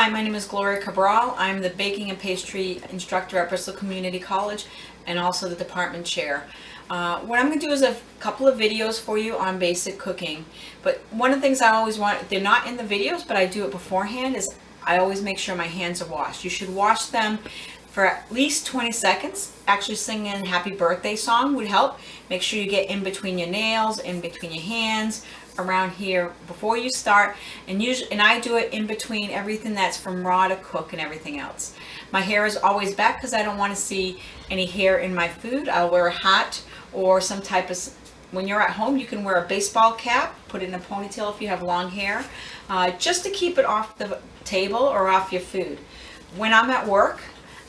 Hi, my name is Gloria Cabral. I'm the baking and pastry instructor at Bristol Community College and also the department chair. What I'm going to do is a couple of videos for you on basic cooking. But one of the things I always want, they're not in the videos, but I do it beforehand, is I always make sure my hands are washed. You should wash them for at least 20 seconds. Actually singing Happy Birthday song would help. Make sure you get in between your nails, in between your hands, around here before you start, and I do it in between everything that's from raw to cook and everything else. My hair is always back because I don't want to see any hair in my food. I'll wear a hat or some type of, when you're at home you can wear a baseball cap, put it in a ponytail if you have long hair, just to keep it off the table or off your food. When I'm at work,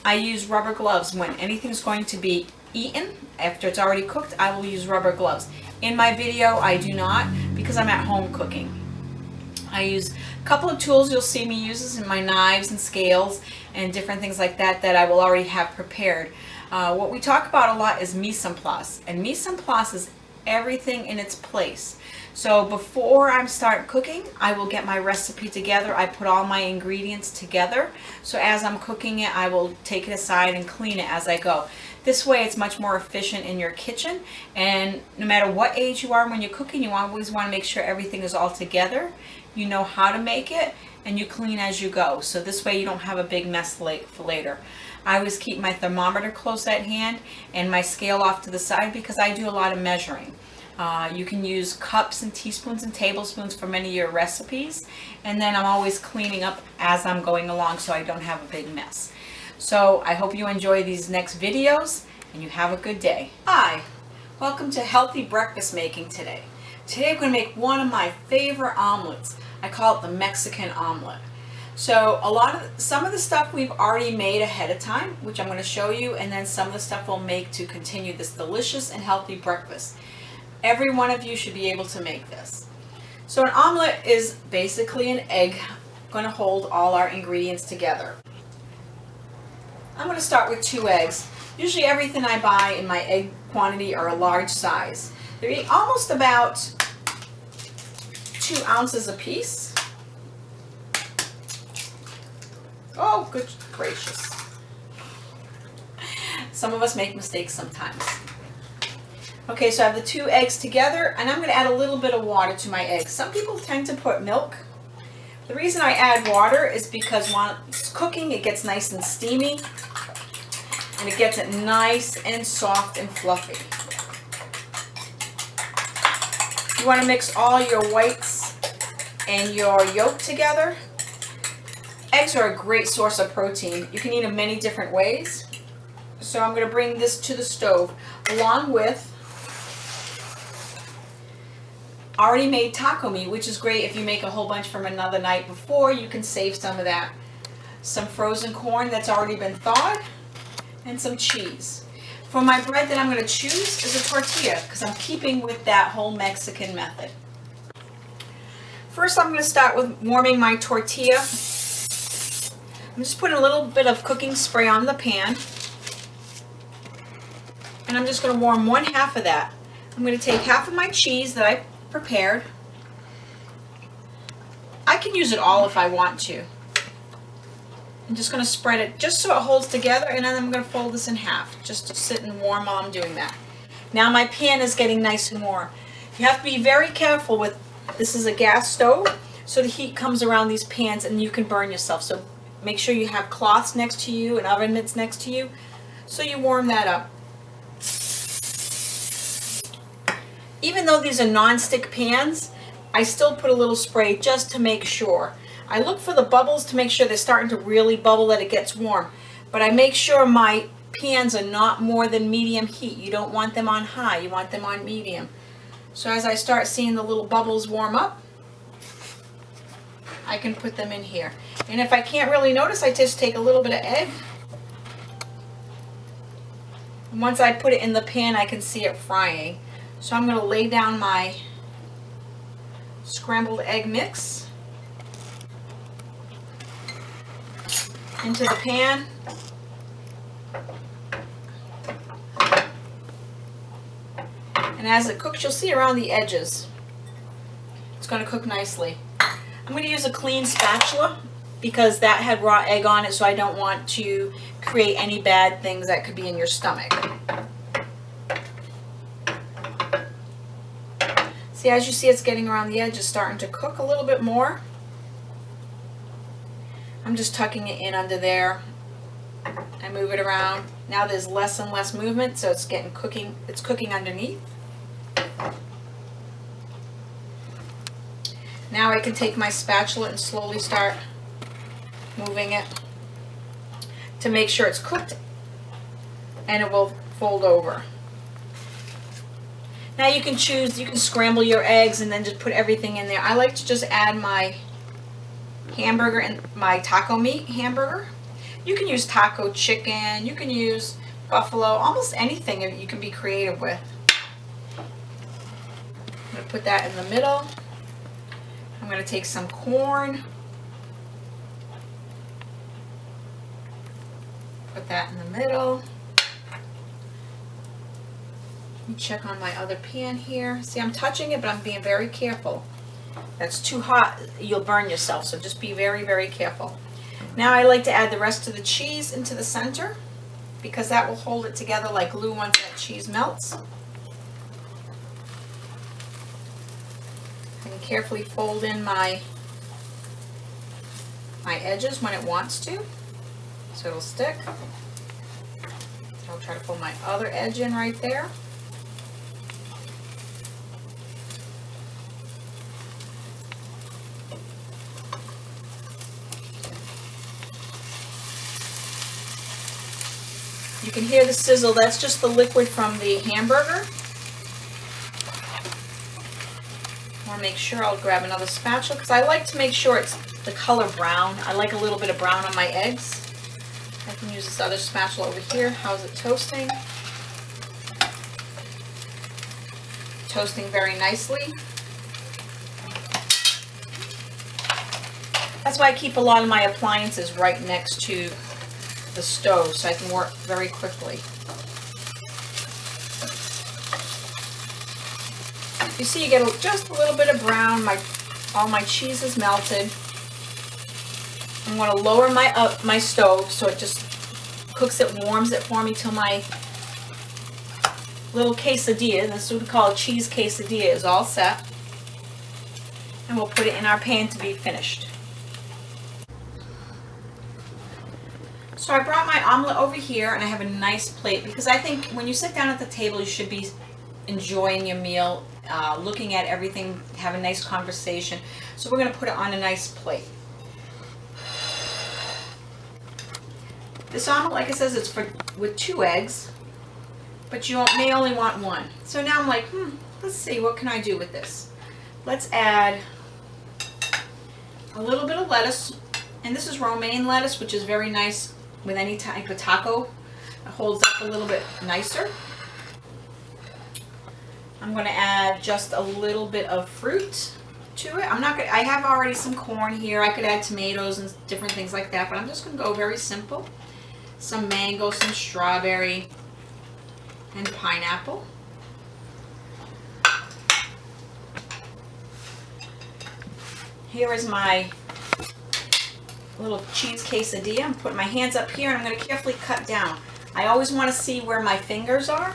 I use rubber gloves. When anything's going to be eaten after it's already cooked, I will use rubber gloves. In my video I do not, because I'm at home cooking. I use a couple of tools you'll see me use, in my knives and scales and different things like that that I will already have prepared. What we talk about a lot is mise en place, and mise en place is everything in its place. So before I start cooking, I will get my recipe together. I put all my ingredients together. So as I'm cooking it, I will take it aside and clean it as I go. This way it's much more efficient in your kitchen, and no matter what age you are when you're cooking, you always want to make sure everything is all together. You know how to make it, and you clean as you go. So this way you don't have a big mess for later. I always keep my thermometer close at hand and my scale off to the side because I do a lot of measuring. You can use cups and teaspoons and tablespoons for many of your recipes, and then I'm always cleaning up as I'm going along so I don't have a big mess. So I hope you enjoy these next videos and you have a good day. Hi, welcome to Healthy Breakfast Making today. Today I'm going to make one of my favorite omelets. I call it the Mexican Omelette. So some of the stuff we've already made ahead of time, which I'm going to show you, and then some of the stuff we'll make to continue this delicious and healthy breakfast. Every one of you should be able to make this. So an omelet is basically an egg going to hold all our ingredients together. I'm going to start with 2 eggs. Usually everything I buy in my egg quantity are a large size. They're almost about 2 ounces a piece. Oh, good gracious. Some of us make mistakes sometimes. Okay, so I have the 2 eggs together, and I'm going to add a little bit of water to my eggs. Some people tend to put milk. The reason I add water is because while it's cooking, it gets nice and steamy, and it gets it nice and soft and fluffy. You want to mix all your whites and your yolk together. Eggs are a great source of protein. You can eat them many different ways. So I'm going to bring this to the stove along with already made taco meat, which is great if you make a whole bunch from another night before. You can save some of that. Some frozen corn that's already been thawed, and some cheese. For my bread that I'm going to choose is a tortilla, because I'm keeping with that whole Mexican method. First I'm going to start with warming my tortilla. I'm just putting a little bit of cooking spray on the pan, and I'm just going to warm 1/2 of that. I'm going to take half of my cheese that I prepared. I can use it all if I want to. I'm just going to spread it just so it holds together, and then I'm going to fold this in half just to sit and warm while I'm doing that. Now my pan is getting nice and warm. You have to be very careful with, this is a gas stove, so the heat comes around these pans and you can burn yourself. So make sure you have cloths next to you and oven mitts next to you so you warm that up. Even though these are non-stick pans, I still put a little spray just to make sure. I look for the bubbles to make sure they're starting to really bubble, that it gets warm. But I make sure my pans are not more than medium heat. You don't want them on high, you want them on medium. So as I start seeing the little bubbles warm up, I can put them in here. And if I can't really notice, I just take a little bit of egg. And once I put it in the pan, I can see it frying. So I'm going to lay down my scrambled egg mix into the pan. And as it cooks, you'll see around the edges. It's going to cook nicely. I'm going to use a clean spatula because that had raw egg on it, so I don't want to create any bad things that could be in your stomach. See, as you see, it's getting around the edge, it's starting to cook a little bit more. I'm just tucking it in under there. I move it around. Now there's less and less movement, so it's cooking underneath. Now I can take my spatula and slowly start moving it to make sure it's cooked, and it will fold over. Now you can choose, you can scramble your eggs and then just put everything in there. I like to just add my hamburger and my taco meat hamburger. You can use taco chicken, you can use buffalo, almost anything you can be creative with. I'm going to put that in the middle. I'm going to take some corn, put that in the middle. Let me check on my other pan here. See, I'm touching it, but I'm being very careful. That's too hot, you'll burn yourself, so just be very, very careful. Now I like to add the rest of the cheese into the center because that will hold it together like glue once that cheese melts. I can carefully fold in my edges when it wants to, so it'll stick. I'll try to pull my other edge in right there. You can hear the sizzle. That's just the liquid from the hamburger. I want to make sure, I'll grab another spatula because I like to make sure it's the color brown. I like a little bit of brown on my eggs. I can use this other spatula over here. How's it toasting? Toasting very nicely. That's why I keep a lot of my appliances right next to the stove so I can work very quickly. You see, you get just a little bit of brown. All my cheese is melted. I'm going to lower my stove so it just cooks it, warms it for me till my little quesadilla, this is what we call a cheese quesadilla, is all set. And we'll put it in our pan to be finished. So I brought my omelet over here and I have a nice plate because I think when you sit down at the table you should be enjoying your meal, looking at everything, have a nice conversation. So we're going to put it on a nice plate. This omelet, like it says, it's with 2 eggs, but you may only want 1. So now I'm like, let's see, what can I do with this? Let's add a little bit of lettuce, and this is romaine lettuce, which is very nice with any type of taco. It holds up a little bit nicer. I'm going to add just a little bit of fruit to it. I have already some corn here. I could add tomatoes and different things like that, but I'm just going to go very simple. Some mango, some strawberry, and pineapple. Here is my little cheese quesadilla. I'm putting my hands up here and I'm going to carefully cut down. I always want to see where my fingers are.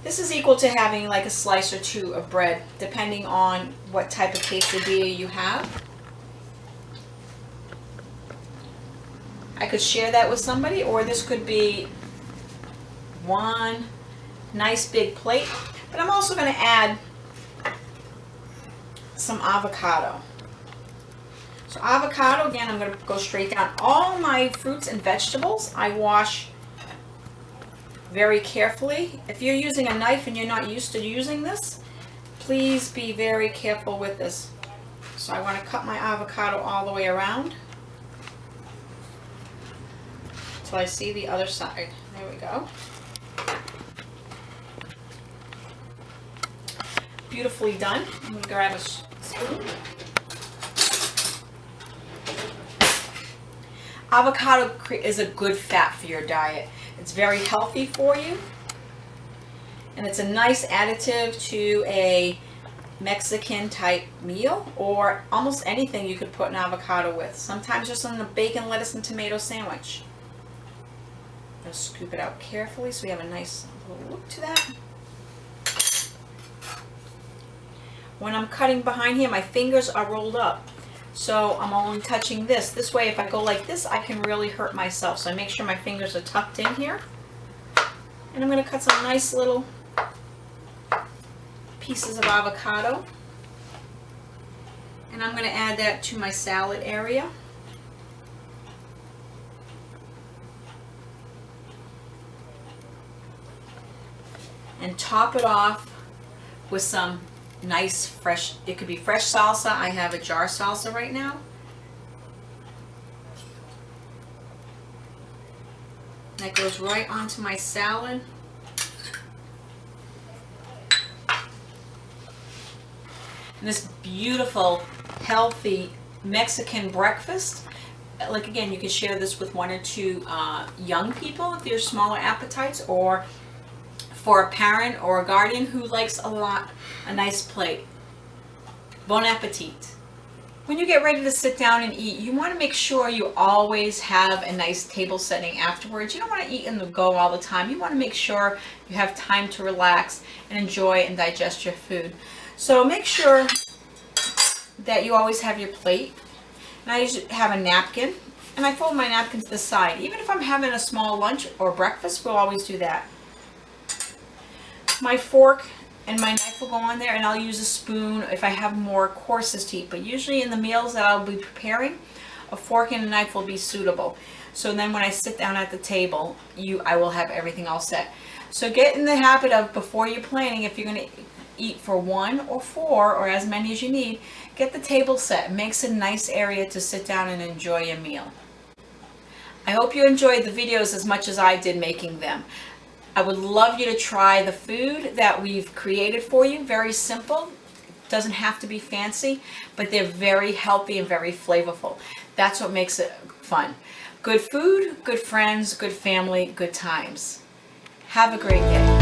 This is equal to having like a slice or 2 of bread, depending on what type of quesadilla you have. I could share that with somebody, or this could be one nice big plate. But I'm also going to add some avocado. So avocado, again, I'm going to go straight down. All my fruits and vegetables I wash very carefully. If you're using a knife and you're not used to using this, please be very careful with this. So I want to cut my avocado all the way around until I see the other side. There we go. Beautifully done. I'm going to grab a spoon. Avocado is a good fat for your diet. It's very healthy for you, and it's a nice additive to a Mexican type meal, or almost anything you could put an avocado with. Sometimes just on a bacon, lettuce, and tomato sandwich. Just scoop it out carefully so we have a nice little look to that. When I'm cutting behind here, my fingers are rolled up, so I'm only touching this. This way, if I go like this, I can really hurt myself. So I make sure my fingers are tucked in here. And I'm going to cut some nice little pieces of avocado. And I'm going to add that to my salad area. And top it off with some nice fresh, it could be fresh salsa. I have a jar salsa right now. That goes right onto my salad. And this beautiful, healthy Mexican breakfast. Like again, you can share this with 1 or 2 young people if they're smaller appetites, or for a parent or a guardian who likes a nice plate. Bon appetit. When you get ready to sit down and eat, you want to make sure you always have a nice table setting afterwards. You don't want to eat in the go all the time. You want to make sure you have time to relax and enjoy and digest your food. So make sure that you always have your plate. And I usually have a napkin, and I fold my napkin to the side. Even if I'm having a small lunch or breakfast, we'll always do that. My fork and my knife will go on there, and I'll use a spoon if I have more courses to eat. But usually in the meals that I'll be preparing, a fork and a knife will be suitable. So then when I sit down at the table, I will have everything all set. So get in the habit of, before you're planning, if you're going to eat for 1 or 4 or as many as you need, get the table set. It makes a nice area to sit down and enjoy your meal. I hope you enjoyed the videos as much as I did making them. I would love you to try the food that we've created for you. Very simple. Doesn't have to be fancy, but they're very healthy and very flavorful. That's what makes it fun. Good food, good friends, good family, good times. Have a great day.